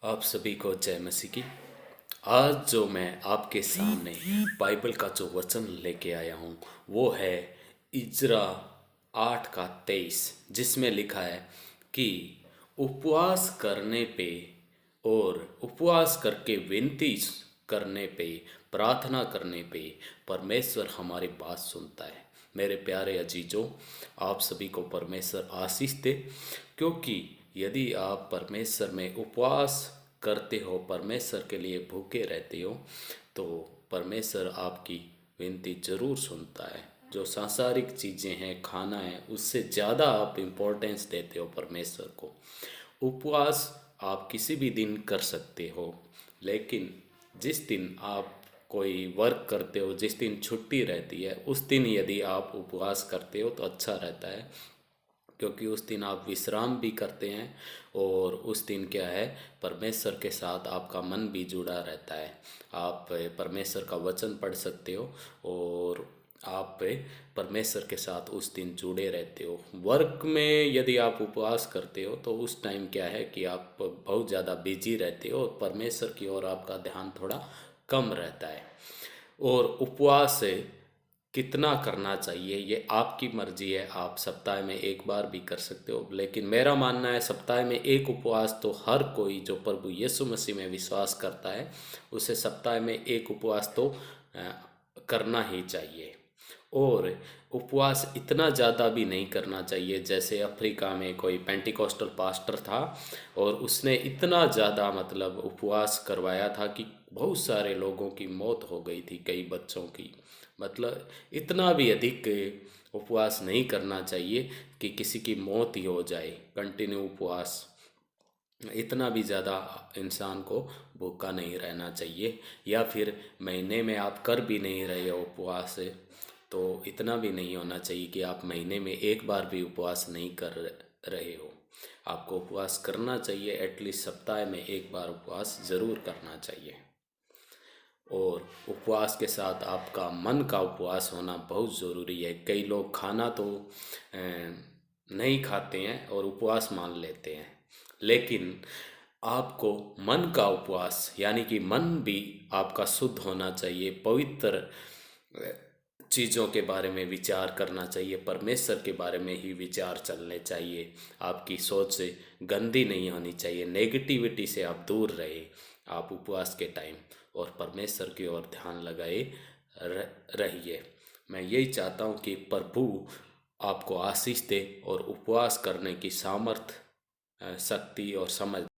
आप सभी को जय मसीह की। आज जो मैं आपके सामने बाइबल का जो वचन लेके आया हूँ वो है इजरा 8 का 23, जिसमें लिखा है कि उपवास करने पे और उपवास करके विनती करने पे, प्रार्थना करने पे परमेश्वर हमारी बात सुनता है। मेरे प्यारे अजीजों, आप सभी को परमेश्वर आशीष दे, क्योंकि यदि आप परमेश्वर में उपवास करते हो, परमेश्वर के लिए भूखे रहते हो, तो परमेश्वर आपकी विनती जरूर सुनता है। जो सांसारिक चीज़ें हैं, खाना है, उससे ज़्यादा आप इम्पोर्टेंस देते हो परमेश्वर को। उपवास आप किसी भी दिन कर सकते हो, लेकिन जिस दिन आप कोई वर्क करते हो, जिस दिन छुट्टी रहती है, उस दिन यदि आप उपवास करते हो तो अच्छा रहता है, क्योंकि उस दिन आप विश्राम भी करते हैं और उस दिन क्या है, परमेश्वर के साथ आपका मन भी जुड़ा रहता है। आप परमेश्वर का वचन पढ़ सकते हो और आप परमेश्वर के साथ उस दिन जुड़े रहते हो। वर्क में यदि आप उपवास करते हो तो उस टाइम क्या है कि आप बहुत ज़्यादा बिजी रहते हो और परमेश्वर की ओर आपका ध्यान थोड़ा कम रहता है। और उपवास कितना करना चाहिए ये आपकी मर्जी है। आप सप्ताह में एक बार भी कर सकते हो, लेकिन मेरा मानना है सप्ताह में एक उपवास तो हर कोई जो प्रभु यीशु मसीह में विश्वास करता है उसे सप्ताह में एक उपवास तो करना ही चाहिए। और उपवास इतना ज़्यादा भी नहीं करना चाहिए। जैसे अफ्रीका में कोई पेंटिकॉस्टल पास्टर था और उसने इतना ज़्यादा मतलब उपवास करवाया था कि बहुत सारे लोगों की मौत हो गई थी, कई बच्चों की। मतलब इतना भी अधिक उपवास नहीं करना चाहिए कि किसी की मौत ही हो जाए। कंटिन्यू उपवास, इतना भी ज़्यादा इंसान को भूखा नहीं रहना चाहिए। या फिर महीने में आप कर भी नहीं रहे हो उपवास, तो इतना भी नहीं होना चाहिए कि आप महीने में एक बार भी उपवास नहीं कर रहे हो। आपको उपवास करना चाहिए, एटलीस्ट सप्ताह में एक बार उपवास ज़रूर करना चाहिए। और उपवास के साथ आपका मन का उपवास होना बहुत ज़रूरी है। कई लोग खाना तो नहीं खाते हैं और उपवास मान लेते हैं, लेकिन आपको मन का उपवास, यानी कि मन भी आपका शुद्ध होना चाहिए, पवित्र चीज़ों के बारे में विचार करना चाहिए, परमेश्वर के बारे में ही विचार चलने चाहिए। आपकी सोच से गंदी नहीं होनी चाहिए, नेगेटिविटी से आप दूर रहे आप उपवास के टाइम, और परमेश्वर की ओर ध्यान लगाए रहिए। मैं यही चाहता हूँ कि प्रभु आपको आशीष दे और उपवास करने की सामर्थ, शक्ति और समझ